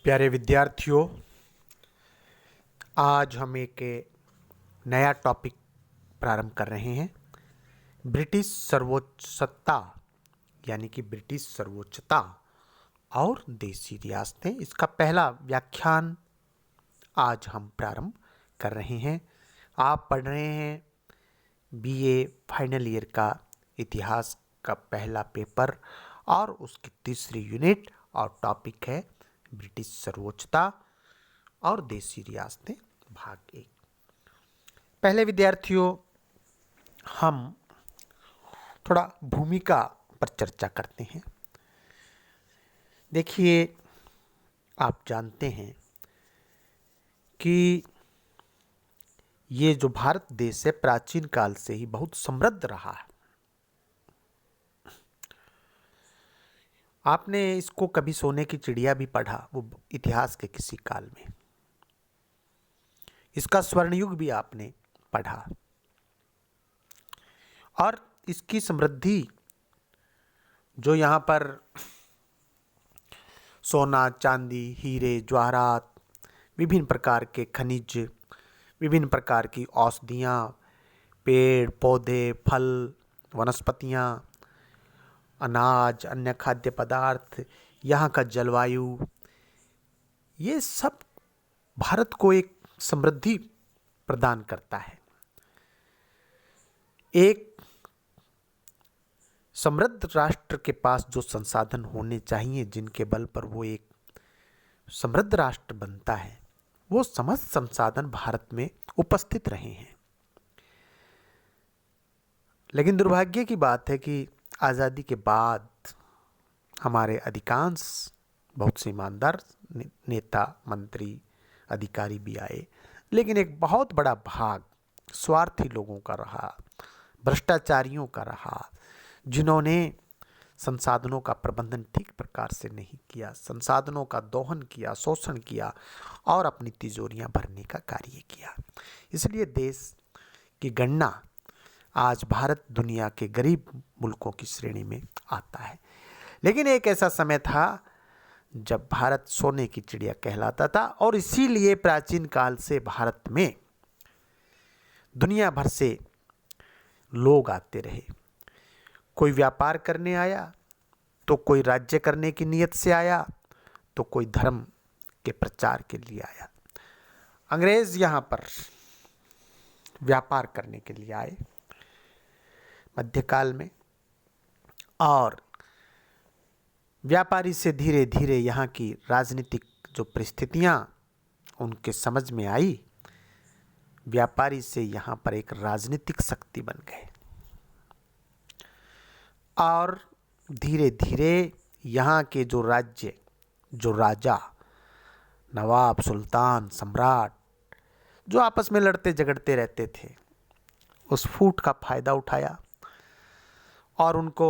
प्यारे विद्यार्थियों, आज हम एक नया टॉपिक प्रारंभ कर रहे हैं। ब्रिटिश सर्वोच्च सत्ता यानी कि ब्रिटिश सर्वोच्चता और देसी रियासतें, इसका पहला व्याख्यान आज हम प्रारंभ कर रहे हैं। आप पढ़ रहे हैं बीए फाइनल ईयर का इतिहास का पहला पेपर और उसकी तीसरी यूनिट, और टॉपिक है ब्रिटिश सर्वोच्चता और देसी रियासतें भाग 1। पहले विद्यार्थियों, हम थोड़ा भूमिका पर चर्चा करते हैं। देखिए, आप जानते हैं कि ये जो भारत देश है प्राचीन काल से ही बहुत समृद्ध रहा है। आपने इसको कभी सोने की चिड़िया भी पढ़ा, वो इतिहास के किसी काल में। इसका स्वर्णयुग भी आपने पढ़ा, और इसकी समृद्धि जो यहाँ पर सोना, चांदी, हीरे, जवाहरात, विभिन्न प्रकार के खनिज, विभिन्न प्रकार की औषधियाँ, पेड़ पौधे, फल, वनस्पतियाँ, अनाज, अन्य खाद्य पदार्थ, यहाँ का जलवायु, ये सब भारत को एक समृद्धि प्रदान करता है। एक समृद्ध राष्ट्र के पास जो संसाधन होने चाहिए, जिनके बल पर वो एक समृद्ध राष्ट्र बनता है, वो समस्त संसाधन भारत में उपस्थित रहे हैं। लेकिन दुर्भाग्य की बात है कि आज़ादी के बाद हमारे अधिकांश बहुत से ईमानदार नेता, मंत्री, अधिकारी भी आए, लेकिन एक बहुत बड़ा भाग स्वार्थी लोगों का रहा, भ्रष्टाचारियों का रहा, जिन्होंने संसाधनों का प्रबंधन ठीक प्रकार से नहीं किया, संसाधनों का दोहन किया, शोषण किया और अपनी तिजोरियां भरने का कार्य किया। इसलिए देश की गणना आज भारत दुनिया के गरीब मुल्कों की श्रेणी में आता है। लेकिन एक ऐसा समय था जब भारत सोने की चिड़िया कहलाता था, और इसीलिए प्राचीन काल से भारत में दुनिया भर से लोग आते रहे। कोई व्यापार करने आया, तो कोई राज्य करने की नीयत से आया, तो कोई धर्म के प्रचार के लिए आया। अंग्रेज यहाँ पर व्यापार करने के लिए आए मध्यकाल में, और व्यापारी से धीरे धीरे यहाँ की राजनीतिक जो परिस्थितियाँ उनके समझ में आई, व्यापारी से यहाँ पर एक राजनीतिक शक्ति बन गए, और धीरे धीरे यहाँ के जो राज्य, जो राजा, नवाब, सुल्तान, सम्राट, जो आपस में लड़ते झगड़ते रहते थे, उस फूट का फायदा उठाया, और उनको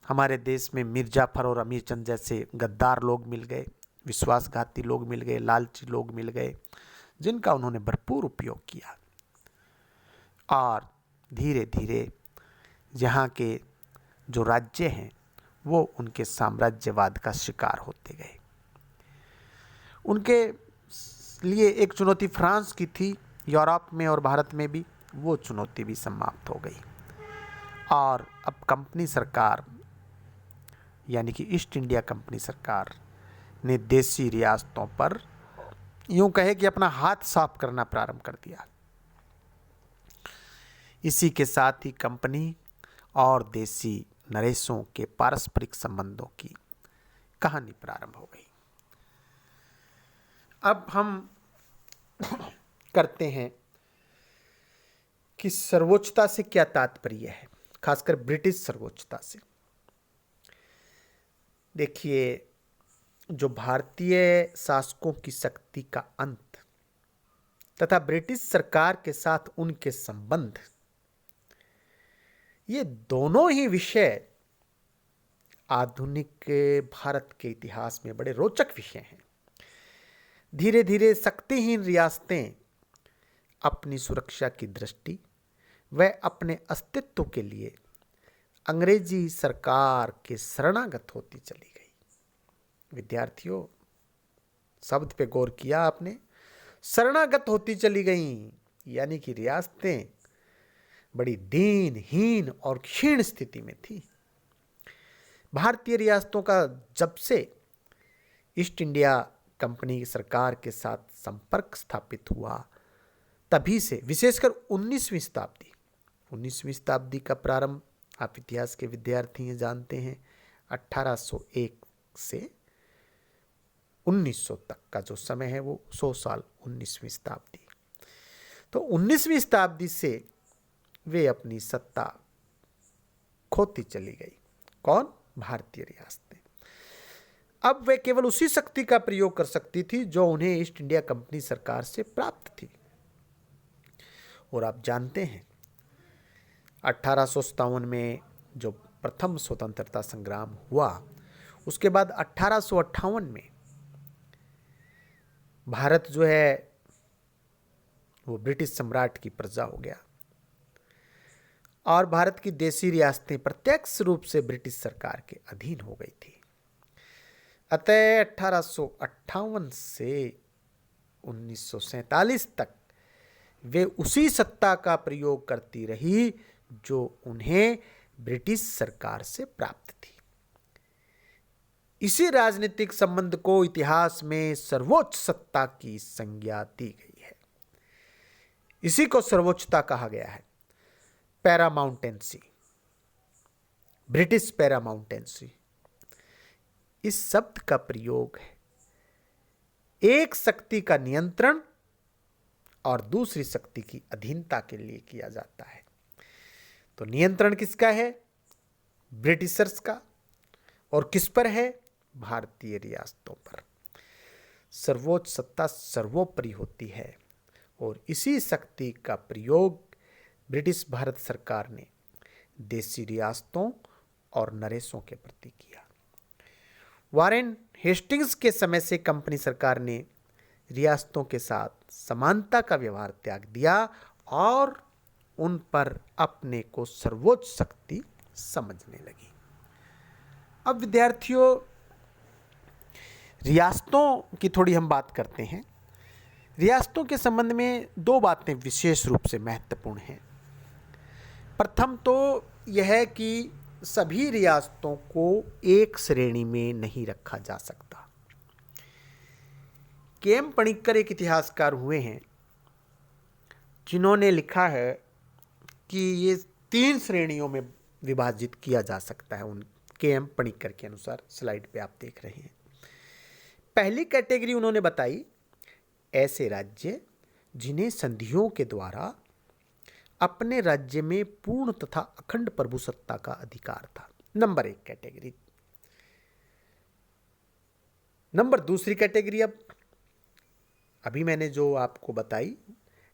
हमारे देश में मीर जाफर और अमीर चंद जैसे गद्दार लोग मिल गए, विश्वासघाती लोग मिल गए, लालची लोग मिल गए, जिनका उन्होंने भरपूर उपयोग किया, और धीरे धीरे यहाँ के जो राज्य हैं वो उनके साम्राज्यवाद का शिकार होते गए। उनके लिए एक चुनौती फ्रांस की थी, यूरोप में और भारत में भी, वो चुनौती भी समाप्त हो गई, और अब कंपनी सरकार यानी कि ईस्ट इंडिया कंपनी सरकार ने देसी रियासतों पर यूं कहे कि अपना हाथ साफ करना प्रारंभ कर दिया। इसी के साथ ही कंपनी और देसी नरेशों के पारस्परिक संबंधों की कहानी प्रारंभ हो गई। अब हम करते हैं कि सर्वोच्चता से क्या तात्पर्य है, खासकर ब्रिटिश सर्वोच्चता से। देखिए, जो भारतीय शासकों की शक्ति का अंत तथा ब्रिटिश सरकार के साथ उनके संबंध, ये दोनों ही विषय आधुनिक भारत के इतिहास में बड़े रोचक विषय हैं। धीरे धीरे शक्तिहीन रियासतें अपनी सुरक्षा की दृष्टि व अपने अस्तित्व के लिए अंग्रेजी सरकार के शरणागत होती चली गई। विद्यार्थियों, शब्द पे गौर किया आपने? शरणागत होती चली गईं, यानी कि रियासतें बड़ी दीनहीन और क्षीण स्थिति में थी। भारतीय रियासतों का जब से ईस्ट इंडिया कंपनी सरकार के साथ संपर्क स्थापित हुआ, तभी से, विशेषकर 19वीं शताब्दी का प्रारंभ, आप इतिहास के विद्यार्थी हैं, जानते हैं, 1801 से 1900 तक का जो समय है वो 100 साल 19वीं शताब्दी। तो 19वीं शताब्दी से वे अपनी सत्ता खोती चली गई। कौन? भारतीय रियासतें। अब वे केवल उसी शक्ति का प्रयोग कर सकती थी जो उन्हें ईस्ट इंडिया कंपनी सरकार से प्राप्त थी। और आप जानते हैं 1857 में जो प्रथम स्वतंत्रता संग्राम हुआ, उसके बाद 1858 में भारत जो है वो ब्रिटिश सम्राट की प्रजा हो गया और भारत की देशी रियासतें प्रत्यक्ष रूप से ब्रिटिश सरकार के अधीन हो गई थी। अतः 1858 से 1947 तक वे उसी सत्ता का प्रयोग करती रही जो उन्हें ब्रिटिश सरकार से प्राप्त थी। इसी राजनीतिक संबंध को इतिहास में सर्वोच्च सत्ता की संज्ञा दी गई है। इसी को सर्वोच्चता कहा गया है, पैरामाउंटेंसी, ब्रिटिश पैरामाउंटेंसी। इस शब्द का प्रयोग है एक शक्ति का नियंत्रण और दूसरी शक्ति की अधीनता के लिए किया जाता है। तो नियंत्रण किसका है? ब्रिटिशर्स का। और किस पर है? भारतीय रियासतों पर। सर्वोच्च सत्ता सर्वोपरि होती है और इसी शक्ति का प्रयोग ब्रिटिश भारत सरकार ने देशी रियासतों और नरेशों के प्रति किया। वारेन हेस्टिंग्स के समय से कंपनी सरकार ने रियासतों के साथ समानता का व्यवहार त्याग दिया और उन पर अपने को सर्वोच्च शक्ति समझने लगी। अब विद्यार्थियों, रियासतों की थोड़ी हम बात करते हैं। रियासतों के संबंध में दो बातें विशेष रूप से महत्वपूर्ण हैं। प्रथम तो यह है कि सभी रियासतों को एक श्रेणी में नहीं रखा जा सकता। के.एम. पणिक्कर एक इतिहासकार हुए हैं जिन्होंने लिखा है कि ये 3 श्रेणियों में विभाजित किया जा सकता है। उन के.एम. पणिक्कर के अनुसार, स्लाइड पे आप देख रहे हैं। पहली कैटेगरी उन्होंने बताई, ऐसे राज्य जिन्हें संधियों के द्वारा अपने राज्य में पूर्ण तथा अखंड प्रभुसत्ता का अधिकार था। Number 1 category. नंबर दूसरी कैटेगरी, अब अभी मैंने जो आपको बताई,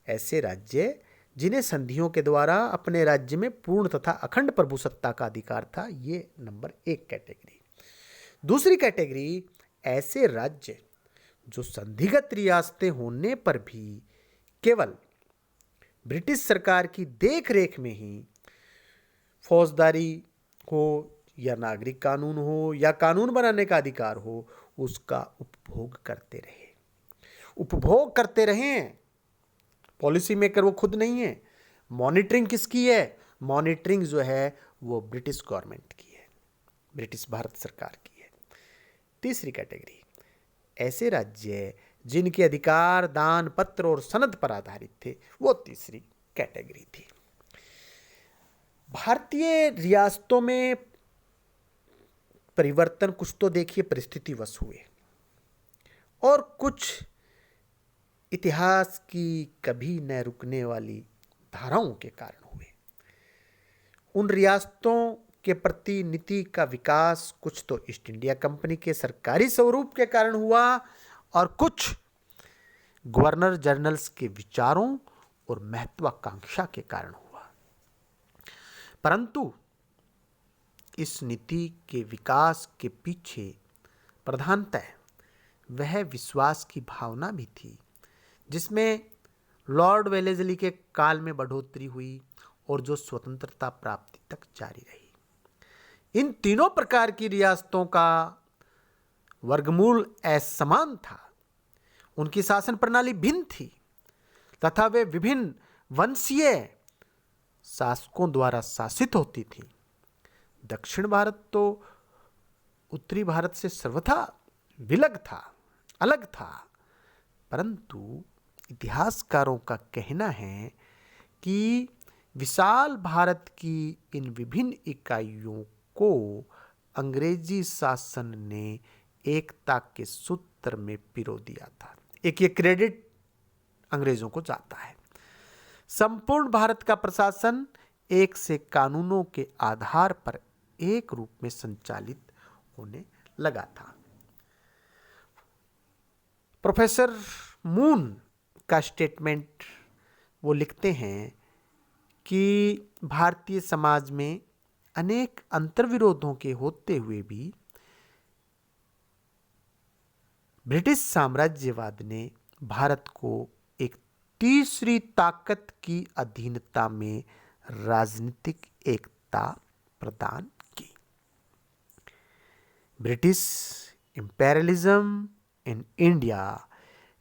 ऐसे राज्य जिन्हें संधियों के द्वारा अपने राज्य में पूर्ण तथा अखंड प्रभुसत्ता का अधिकार था, ये नंबर 1 कैटेगरी। दूसरी कैटेगरी, ऐसे राज्य जो संधिगत रियासतें होने पर भी केवल ब्रिटिश सरकार की देखरेख में ही फौजदारी हो या नागरिक कानून हो या कानून बनाने का अधिकार हो, उसका उपभोग करते रहे। उपभोग करते रहें। पॉलिसी मेकर वो खुद नहीं है। मॉनिटरिंग किसकी है? मॉनिटरिंग जो है वो ब्रिटिश गवर्नमेंट की है, ब्रिटिश भारत सरकार की है। तीसरी कैटेगरी, ऐसे राज्य जिनके अधिकार दान पत्र और सनद पर आधारित थे, वो तीसरी कैटेगरी थी। भारतीय रियासतों में परिवर्तन कुछ तो देखिए परिस्थितिवश हुए और कुछ इतिहास की कभी न रुकने वाली धाराओं के कारण हुए। उन रियासतों के प्रति नीति का विकास कुछ तो ईस्ट इंडिया कंपनी के सरकारी स्वरूप के कारण हुआ और कुछ गवर्नर जनरल्स के विचारों और महत्वाकांक्षा के कारण हुआ। परंतु इस नीति के विकास के पीछे प्रधानतः वह विश्वास की भावना भी थी जिसमें लॉर्ड वेलेस्ली के काल में बढ़ोतरी हुई और जो स्वतंत्रता प्राप्ति तक जारी रही। इन तीनों प्रकार की रियासतों का वर्गमूल असमान था उनकी शासन प्रणाली भिन्न थी तथा वे विभिन्न वंशीय शासकों द्वारा शासित होती थी। दक्षिण भारत तो उत्तरी भारत से सर्वथा विलग था, अलग था, परंतु इतिहासकारों का कहना है कि विशाल भारत की इन विभिन्न इकाइयों को अंग्रेजी शासन ने एकता के सूत्र में पिरो दिया था। एक ये क्रेडिट अंग्रेजों को जाता है। संपूर्ण भारत का प्रशासन एक से कानूनों के आधार पर एक रूप में संचालित होने लगा था। प्रोफेसर मून का स्टेटमेंट वो लिखते हैं कि भारतीय समाज में अनेक अंतर्विरोधों के होते हुए भी ब्रिटिश साम्राज्यवाद ने भारत को एक तीसरी ताकत की अधीनता में राजनीतिक एकता प्रदान की। British imperialism in India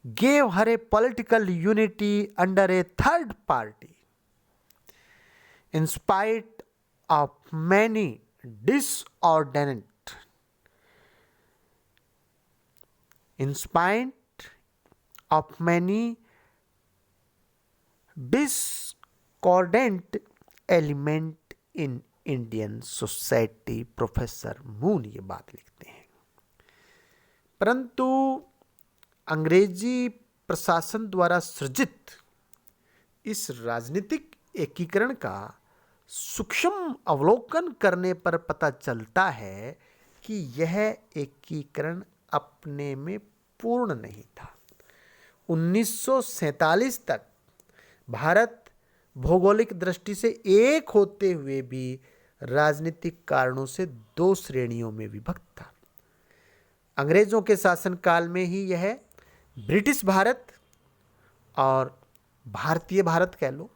gave her a political unity under a third party. In spite of many discordant element in Indian society, professor moon ये बात लिखते हैं। परंतु अंग्रेजी प्रशासन द्वारा सृजित इस राजनीतिक एकीकरण का सूक्ष्म अवलोकन करने पर पता चलता है कि यह एकीकरण अपने में पूर्ण नहीं था। 1947 तक भारत भौगोलिक दृष्टि से एक होते हुए भी राजनीतिक कारणों से दो श्रेणियों में विभक्त था। अंग्रेजों के शासनकाल में ही यह ब्रिटिश भारत और भारतीय भारत कह लो,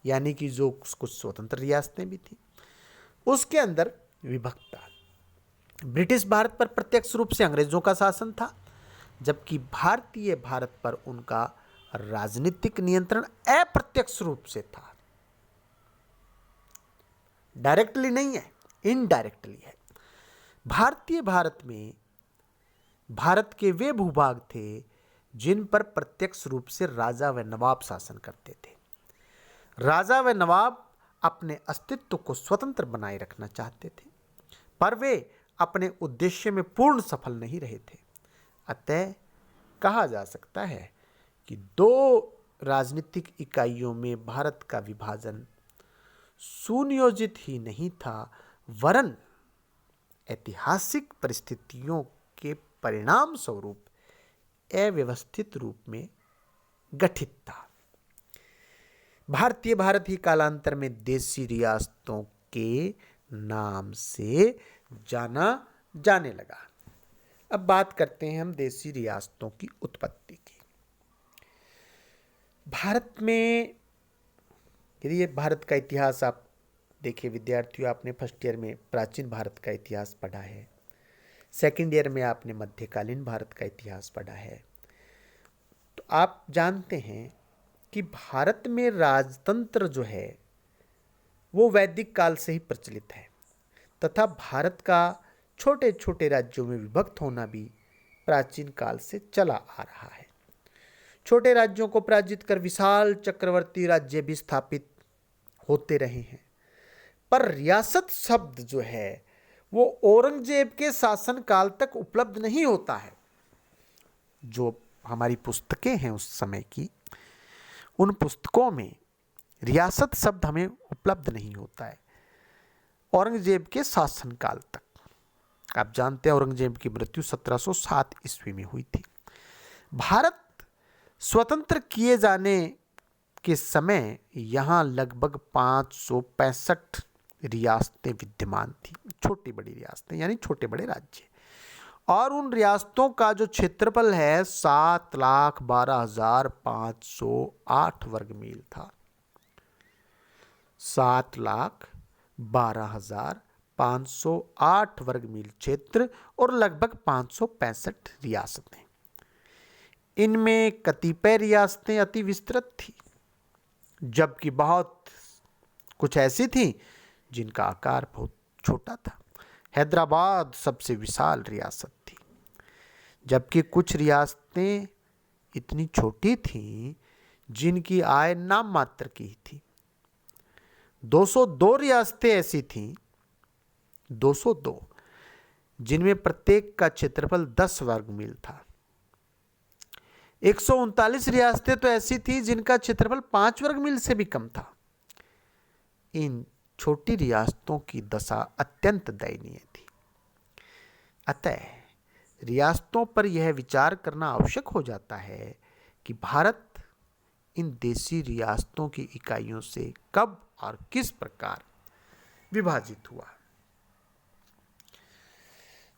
यानी कि जो कुछ स्वतंत्र रियासतें भी थी, उसके अंदर विभक्त था। ब्रिटिश भारत पर प्रत्यक्ष रूप से अंग्रेजों का शासन था, जबकि भारतीय भारत पर उनका राजनीतिक नियंत्रण अप्रत्यक्ष रूप से था। डायरेक्टली नहीं है, इनडायरेक्टली है। भारतीय भारत में भारत के वे भूभाग थे जिन पर प्रत्यक्ष रूप से राजा व नवाब शासन करते थे। राजा व नवाब अपने अस्तित्व को स्वतंत्र बनाए रखना चाहते थे, पर वे अपने उद्देश्य में पूर्ण सफल नहीं रहे थे। अतः कहा जा सकता है कि दो राजनीतिक इकाइयों में भारत का विभाजन सुनियोजित ही नहीं था, वरन ऐतिहासिक परिस्थितियों के परिणाम स्वरूप अव्यवस्थित रूप में गठित था। भारतीय भारत ही कालांतर में देशी रियासतों के नाम से जाना जाने लगा। अब बात करते हैं हम देशी रियासतों की उत्पत्ति की। भारत में यदि ये भारत का इतिहास आप देखिए विद्यार्थियों, आपने फर्स्ट ईयर में प्राचीन भारत का इतिहास पढ़ा है, सेकंड ईयर में आपने मध्यकालीन भारत का इतिहास पढ़ा है, तो आप जानते हैं कि भारत में राजतंत्र जो है वो वैदिक काल से ही प्रचलित है, तथा भारत का छोटे छोटे राज्यों में विभक्त होना भी प्राचीन काल से चला आ रहा है। छोटे राज्यों को पराजित कर विशाल चक्रवर्ती राज्य भी स्थापित होते रहे हैं, पर रियासत शब्द जो है वो औरंगजेब के शासन काल तक उपलब्ध नहीं होता है। जो हमारी पुस्तकें हैं उस समय की, उन पुस्तकों में रियासत शब्द हमें उपलब्ध नहीं होता है औरंगजेब के शासन काल तक। आप जानते हैं औरंगजेब की मृत्यु 1707 ईस्वी में हुई थी। भारत स्वतंत्र किए जाने के समय यहाँ लगभग 565 रियासतें विद्यमान थी, छोटी बड़ी रियासतें यानी छोटे बड़े राज्य, और उन रियासतों का जो क्षेत्रफल है 7,12,508 वर्ग मील था। 7,12,508 वर्ग मील क्षेत्र और लगभग 565 रियासतें। इनमें कतिपय रियासतें अति विस्तृत थी, जबकि बहुत कुछ ऐसी थीं जिनका आकार बहुत छोटा था। हैदराबाद सबसे विशाल रियासत थी, जबकि कुछ रियासतें इतनी छोटी थीं जिनकी आय नाम मात्र की ही थी। 202 रियासतें ऐसी थीं, 202, जिनमें प्रत्येक का क्षेत्रफल 10 वर्ग मील था। 139 रियासतें तो ऐसी थी जिनका क्षेत्रफल 5 वर्ग मील से भी कम था। इन छोटी रियासतों की दशा अत्यंत दयनीय थी। अतः रियासतों पर यह विचार करना आवश्यक हो जाता है कि भारत इन देशी रियासतों की इकाइयों से कब और किस प्रकार विभाजित हुआ।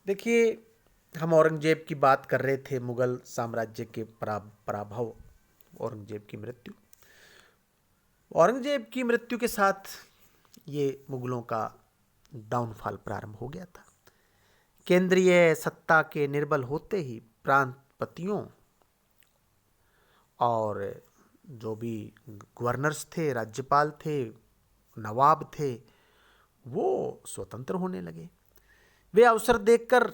देखिए, हम औरंगजेब की बात कर रहे थे, मुगल साम्राज्य के पराभव, औरंगजेब की मृत्यु। औरंगजेब की मृत्यु के साथ ये मुगलों का डाउनफॉल प्रारंभ हो गया था। केंद्रीय सत्ता के निर्बल होते ही प्रांतपतियों और जो भी गवर्नर्स थे, राज्यपाल थे, नवाब थे, वो स्वतंत्र होने लगे। वे अवसर देखकर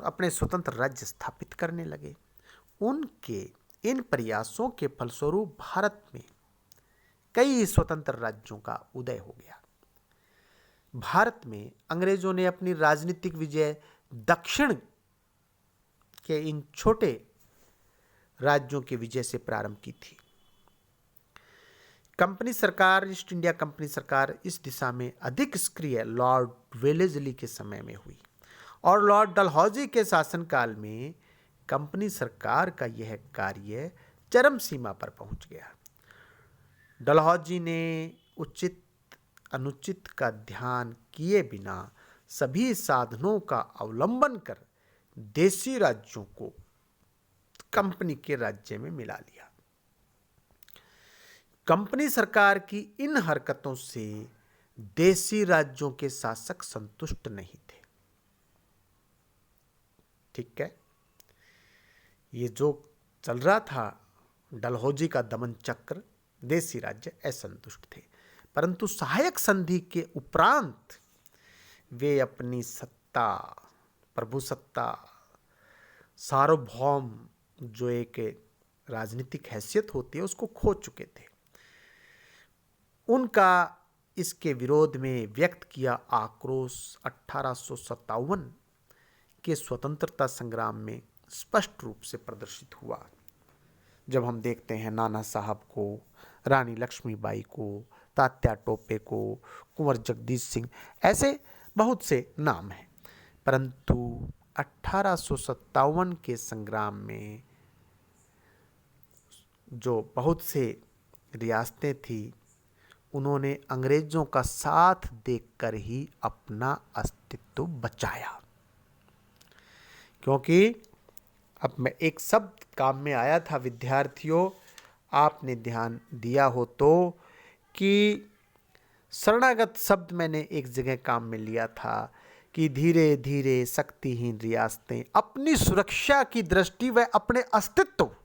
अपने स्वतंत्र राज्य स्थापित करने लगे। उनके इन प्रयासों के फलस्वरूप भारत में कई स्वतंत्र राज्यों का उदय हो गया। भारत में अंग्रेजों ने अपनी राजनीतिक विजय दक्षिण के इन छोटे राज्यों के विजय से प्रारंभ की थी। कंपनी सरकार, ईस्ट इंडिया कंपनी सरकार इस दिशा में अधिक सक्रिय लॉर्ड वेलेस्ली के समय में हुई और लॉर्ड डलहौजी के शासनकाल में कंपनी सरकार का यह कार्य चरम सीमा पर पहुंच गया। डलहौजी ने उचित अनुचित का ध्यान किए बिना सभी साधनों का अवलंबन कर देशी राज्यों को कंपनी के राज्य में मिला लिया। कंपनी सरकार की इन हरकतों से देशी राज्यों के शासक संतुष्ट नहीं थे। ठीक है, ये जो चल रहा था डलहौजी का दमन चक्र, देशी राज्य असंतुष्ट थे, परंतु सहायक संधि के उपरांत वे अपनी सत्ता, प्रभुसत्ता, सार्वभौम जो एक राजनीतिक हैसियत होती है उसको खो चुके थे। उनका इसके विरोध में व्यक्त किया आक्रोश 1857 के स्वतंत्रता संग्राम में स्पष्ट रूप से प्रदर्शित हुआ, जब हम देखते हैं नाना साहब को, रानी लक्ष्मीबाई को, तात्या टोपे को, कुंवर जगदीश सिंह, ऐसे बहुत से नाम हैं। परंतु 1857 के संग्राम में जो बहुत से रियासतें थी, उन्होंने अंग्रेजों का साथ देखकर ही अपना अस्तित्व बचाया। क्योंकि अब मैं एक शब्द काम में आया था विद्यार्थियों, आपने ध्यान दिया हो तो, कि शरणागत शब्द मैंने एक जगह काम में लिया था कि धीरे धीरे शक्तिहीन रियासतें अपनी सुरक्षा की दृष्टि व अपने अस्तित्व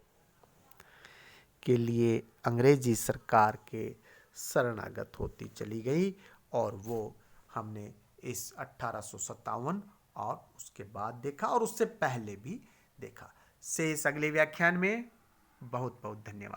के लिए अंग्रेजी सरकार के शरणागत होती चली गई, और वो हमने इस 1857 और उसके बाद देखा और उससे पहले भी देखा। शेष अगले व्याख्यान में। बहुत बहुत धन्यवाद।